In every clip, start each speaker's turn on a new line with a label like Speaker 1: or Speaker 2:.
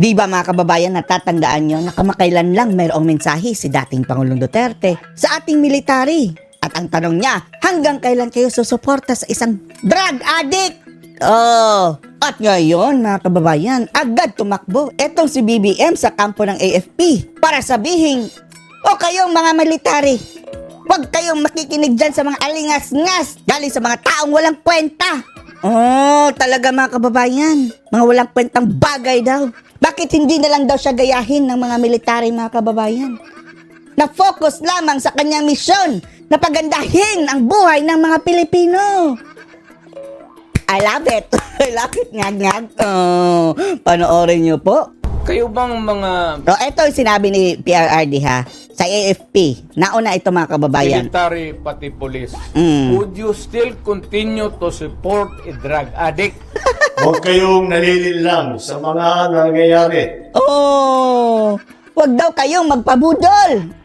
Speaker 1: Di ba mga kababayan, natatandaan nyo na kamakailan lang mayroong mensahe si dating Pangulong Duterte sa ating military. At ang tanong niya, hanggang kailan kayo susuporta sa isang drug addict? Oh, at ngayon mga kababayan, agad tumakbo etong si BBM sa kampo ng AFP para sabihin, o kayong mga military, huwag kayong makikinig dyan sa mga alingas-ngas galing sa mga taong walang kwenta. Oh, talaga mga kababayan, mga walang kwentang bagay daw. Bakit hindi na lang daw siya gayahin ng mga military mga kababayan? Na-focus lamang sa kanyang misyon na pagandahin ang buhay ng mga Pilipino. I love it. I love it. Ngag-ngag. Oh, panoorin niyo po.
Speaker 2: Kayo bang mga
Speaker 1: So, ito yung sinabi ni PRRD ha, sa AFP. Nauna ito mga kababayan.
Speaker 2: military pati police,
Speaker 1: Mm.
Speaker 2: would you still continue to support a drug addict?
Speaker 3: Huwag kayong nalilinlang sa mga nangyayari.
Speaker 1: Oh, wag daw kayong magpabudol.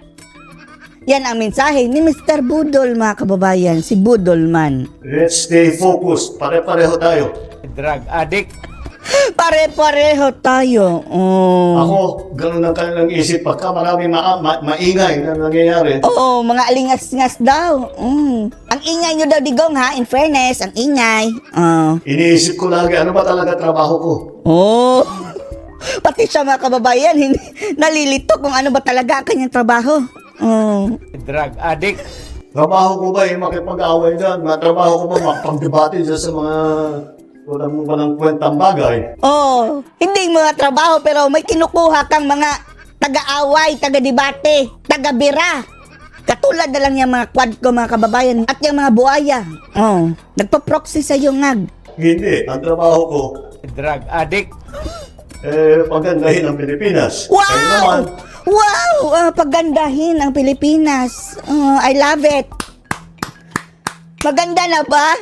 Speaker 1: Yan ang mensahe ni Mr. Budol mga kababayan, si Budolman.
Speaker 3: Let's stay focused. Pare-pareho tayo.
Speaker 2: A drug addict?
Speaker 1: Pare-pareho tayo. Oh.
Speaker 3: Ako, ganun ang kanilang isip pagka maraming maingay na nangyayari.
Speaker 1: Oo, mga alingas-ngas daw. Ang ingay nyo daw, Digong ha, in fairness, ang ingay. Oh.
Speaker 3: Iniisip ko lagi, ano ba talaga trabaho ko?
Speaker 1: Oh. Pati siya mga kababayan, hindi nalilito kung ano ba talaga ang kanyang trabaho. Oh.
Speaker 2: A drug addict?
Speaker 3: Trabaho ko ba yung makipag-away dyan? Trabaho ko ba makipag-debate dyan sa mga walang kwentang bagay?
Speaker 1: Oh, hindi mga trabaho pero may kinukuha kang mga taga-away, taga-debate, taga-bira. Katulad na lang yung mga quad ko mga kababayan at yung mga buhaya. Oh, nagpa-proxy sa iyo ngag.
Speaker 3: Hindi. Ang trabaho ko,
Speaker 2: A drug addict?
Speaker 3: pagandahin ang Pilipinas.
Speaker 1: Wow!
Speaker 3: Kaya naman,
Speaker 1: Wow! Pagandahin ang Pilipinas. Oh, I love it. Maganda na ba?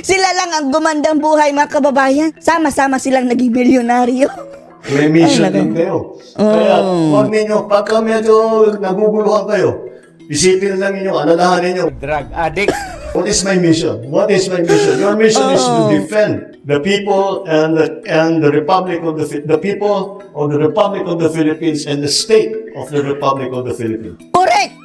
Speaker 1: Sila lang ang gumandang buhay mga kababayan. Sama-sama silang naging milyonaryo.
Speaker 3: may mission
Speaker 1: Ay,
Speaker 3: din kayo. Kaya huwag ninyo, pagka medyo naguguluhan kayo, isipin lang ninyo, alalahanin ninyo,
Speaker 2: A drug addict?
Speaker 3: what is my mission? What is my mission? Your mission is to defend the people and the Republic of the people of the Republic of the Philippines and the state of the Republic of the Philippines.
Speaker 1: Correct!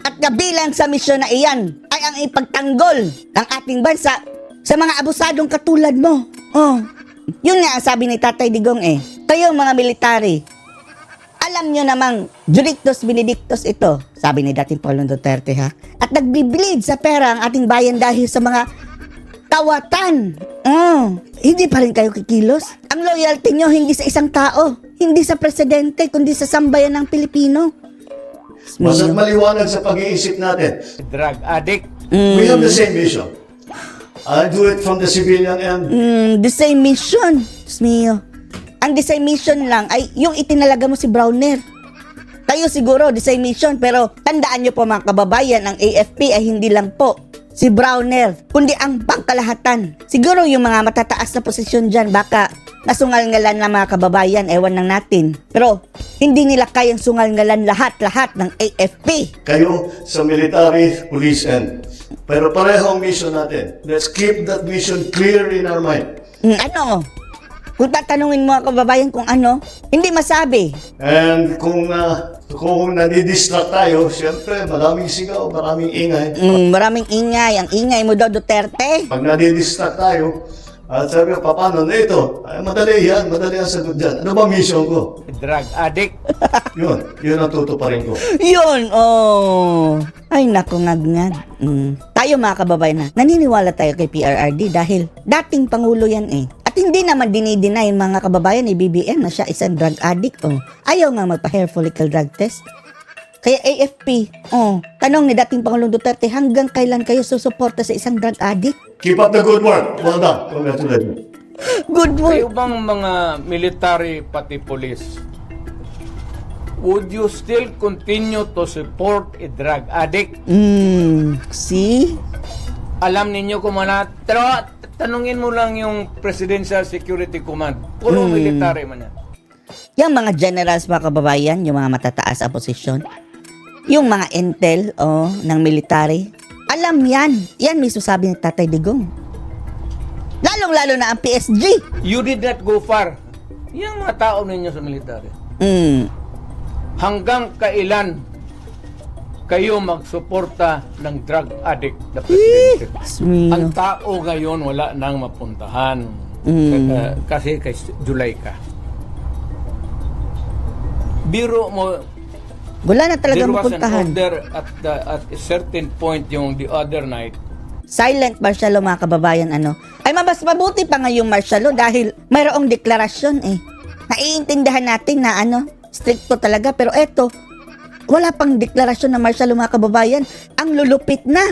Speaker 1: At kabilang sa misyon na iyan ay ang ipagtanggol ng ating bansa sa mga abusadong katulad mo. Oh, yun nga ang sabi ni Tatay Digong eh. Kayo mga military, alam nyo namang Juristus Benedictus ito, sabi ni dating Pangulong Duterte ha. At nagbibilid sa pera ang ating bayan dahil sa mga kawatan. Hindi pa rin kayo kikilos. Ang loyalty nyo hindi sa isang tao, hindi sa presidente, kundi sa sambayan ng Pilipino.
Speaker 3: Basta't maliwanag sa pag-iisip natin.
Speaker 2: A drug addict?
Speaker 3: We have the same mission. I do it from the civilian end.
Speaker 1: The same mission. Diyos mio. Ang the same mission lang ay yung itinalaga mo si Browner. Tayo siguro the same mission pero tandaan nyo po mga kababayan, ang AFP ay hindi lang po si Browner, kundi ang pangkalahatan. Siguro yung mga matataas na posisyon dyan baka nasungal-ngalan na mga kababayan, ewan lang natin. Pero hindi nila kayang sungal-ngalan lahat-lahat ng AFP.
Speaker 3: Kayo sa military, police end. Pero pareho ang mission natin. Let's keep that mission clear in our mind.
Speaker 1: Ano? Kung tatanungin mo mga kababayan kung ano, hindi masabi.
Speaker 3: And kung nadidistract tayo, siyempre maraming sigaw, maraming ingay.
Speaker 1: Maraming ingay. Ang ingay mo daw, Duterte.
Speaker 3: Pag nadidistract tayo, at sabi ko, paano na ito? Ay, madali ang sagot dyan. Ano ba mission ko?
Speaker 2: A drug addict?
Speaker 3: Yun ang tutuparin ko.
Speaker 1: Yun, oh. Ay, naku, ngag-ngag. Tayo mga kababayan na, naniniwala tayo kay PRRD dahil dating Pangulo yan eh. At hindi naman dinideny mga kababayan ni BBM na siya isang drug addict. Oh. Ayaw nga magpa-hair follicle drug test. Kaya AFP, tanong ni dating Pangulong Duterte, hanggang kailan kayo susuporta sa isang drug addict?
Speaker 3: Keep up the good work. Well done. Congratulations.
Speaker 1: Good
Speaker 2: Kayo
Speaker 1: work.
Speaker 2: bang mga military pati police, would you still continue to support a drug addict?
Speaker 1: See?
Speaker 2: Alam ninyo kung ano, pero tanungin mo lang yung Presidential Security Command. Puro military man yan.
Speaker 1: Yung mga generals mga kababayan, yung mga matataas ang posisyon, yung mga intel ng military, alam yan. Yan mismo sabi ni Tatay Digong. Lalong-lalo na ang PSG.
Speaker 2: You did not go far. Yung mga tao ninyo sa military. Hanggang kailan kayo magsuporta ng drug addict na presidente? Ang tao ngayon wala nang mapuntahan. Kasi kay July ka. Biro mo,
Speaker 1: Wala na talaga
Speaker 2: there was an
Speaker 1: mapuntahan.
Speaker 2: order at a certain point yung the other night.
Speaker 1: Silent martial law, mga kababayan, ano. Ay, mas mabuti pa nga yung martial law dahil mayroong deklarasyon eh. Naiintindihan natin na stricto talaga. Pero eto, wala pang deklarasyon na martial law, mga kababayan. Ang lulupit na.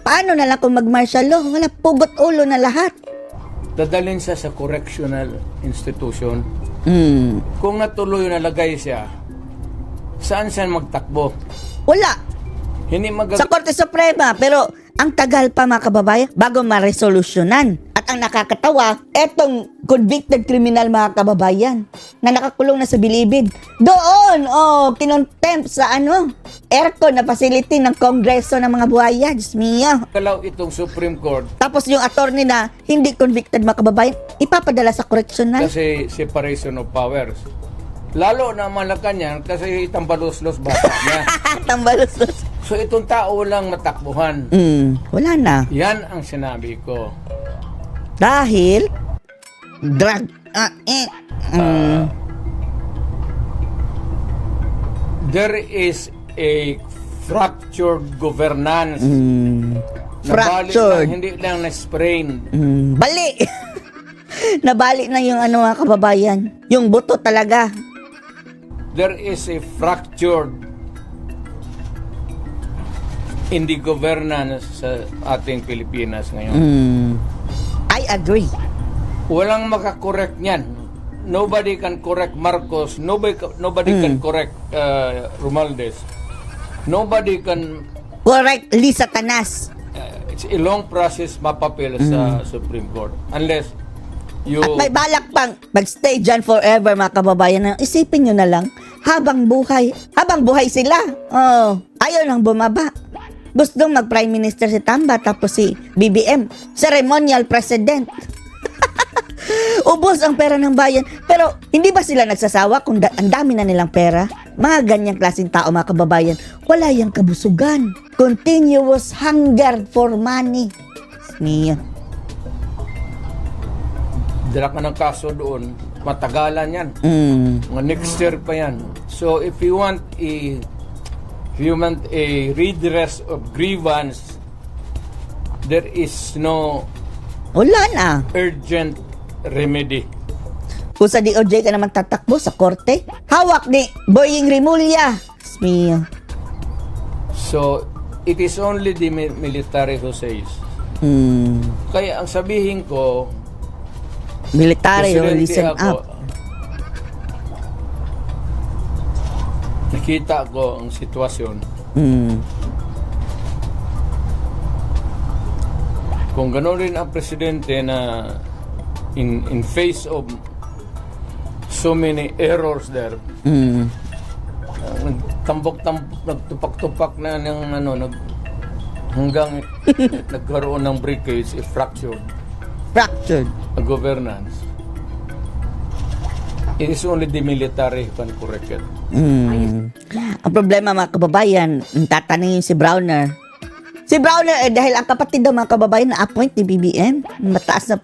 Speaker 1: Paano na lang kung mag-martial law? Wala, pugot ulo na lahat.
Speaker 2: Dadalhin siya sa correctional institution. Kung natuloy na lagay siya, saan siya magtakbo?
Speaker 1: Wala.
Speaker 2: Hindi
Speaker 1: Sa Korte Suprema. Pero ang tagal pa, mga kababayan, bago maresolusyonan. At ang nakakatawa, etong convicted criminal, mga kababayan, na nakakulong na sa Bilibid. Doon, kinontempt sa aircon na facility ng Kongreso ng mga buhaya. Diyos mio.
Speaker 2: Kalaw itong Supreme Court
Speaker 1: Tapos yung attorney na hindi convicted, mga kababayan, ipapadala sa correctional.
Speaker 2: kasi separation of powers. Lalo na Malacanang kasi tambalos-los bata niya.
Speaker 1: Tambalos.
Speaker 2: So itong tao walang matakbuhan.
Speaker 1: Wala na.
Speaker 2: Yan ang sinabi ko.
Speaker 1: Dahil, drug.
Speaker 2: There is a fractured governance.
Speaker 1: Fractured.
Speaker 2: Hindi lang na-sprain.
Speaker 1: Bali. Nabali na yung mga kababayan. Yung buto talaga.
Speaker 2: There is a fractured in the governance sa ating Pilipinas ngayon.
Speaker 1: I agree.
Speaker 2: Walang makakorek niyan. Nobody can correct Marcos. Nobody can correct Romualdez. Nobody can...
Speaker 1: Correct, Lisa Tanas.
Speaker 2: It's a long process mapapil sa Supreme Court. Unless you...
Speaker 1: At may balak pang magstay dyan forever, mga kababayan. Isipin nyo na lang, habang buhay sila. Ayaw lang bumaba. Gustong mag-Prime Minister si Tamba, tapos si BBM, ceremonial president. Ubos ang pera ng bayan. Pero hindi ba sila nagsasawa kung ang dami na nilang pera? Mga ganyang klaseng tao, mga kababayan, wala yang kabusugan. Continuous hunger for money. Mia.
Speaker 2: Dala ka ng kaso doon, matagalan yan. Mga next year pa yan. So if you want a redress of grievance, there is no
Speaker 1: Wala na.
Speaker 2: urgent remedy.
Speaker 1: Kung sa DOJ ka naman tatakbo sa korte, hawak ni Boying Rimulya. Mia.
Speaker 2: So it is only the military who says. Kaya ang sabihin ko,
Speaker 1: Military,
Speaker 2: Presidente
Speaker 1: listen
Speaker 2: ako,
Speaker 1: up.
Speaker 2: nakita ko ang sitwasyon. Kung gano'n rin ang presidente na in face of so many errors there, nagtupak-tupak na ng hanggang nagkaroon ng breakage, fractured governance. It is only the military who can correct it.
Speaker 1: Ang problema, mga kababayan, tatanungin si Browner. Si Browner, dahil ang kapatid daw, mga kababayan, na-appoint ni BBM. Mataas na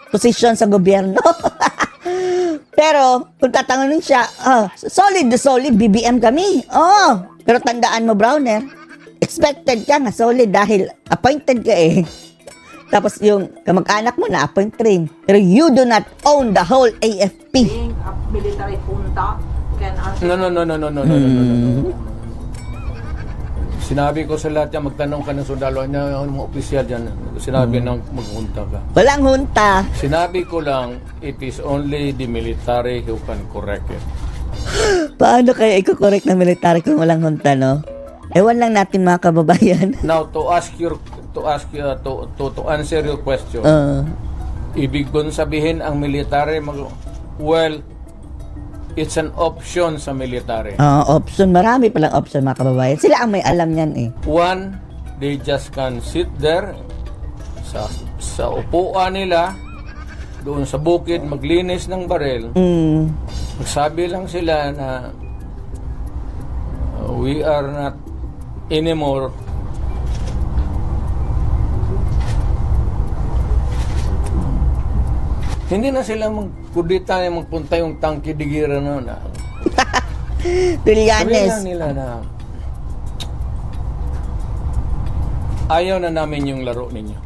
Speaker 1: posisyon sa gobyerno. Pero, kung tatanungin siya, solid BBM kami. Pero tandaan mo, Browner, expected ka nga solid dahil appointed ka eh. Tapos yung kamag-anak mo na-appoint rin. Pero you do not own the whole AFP.
Speaker 4: Being a military junta can answer.
Speaker 2: No. Sinabi ko sa lahat yan, magtanong ka ng sundalo niya, yung mga opisyal dyan. Sinabi nang maghunta ka.
Speaker 1: Walang hunta.
Speaker 2: Sinabi ko lang, it is only the military who can correct it.
Speaker 1: Paano kaya i-correct ng military kung walang hunta, no? Ewan lang natin, mga kababayan.
Speaker 2: Now, to answer your question, ibig kong sabihin ang military, well, it's an option sa military.
Speaker 1: Option. Marami palang option, mga kababayan. Sila ang may alam yan eh.
Speaker 2: One, they just can sit there sa upuan nila doon sa bukid maglinis ng barel. Magsabi lang sila na we are not anymore hindi na sila magkudita na magpunta yung tangke digira noon. Sabihin
Speaker 1: Trillanes.
Speaker 2: lang nila na ayaw na namin yung laro ninyo.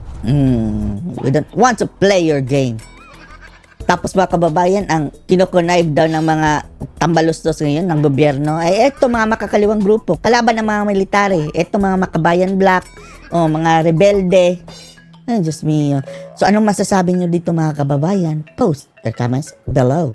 Speaker 1: We don't want to play your game. Tapos mga kababayan, ang kinokonnive daw ng mga tambalustos ngayon ng gobyerno ay eto mga makakaliwang grupo. Kalaban ng mga military. Eto mga makabayan black, o mga rebelde. Ay, Diyos mio. So anong masasabi nyo dito mga kababayan? Post your comments below.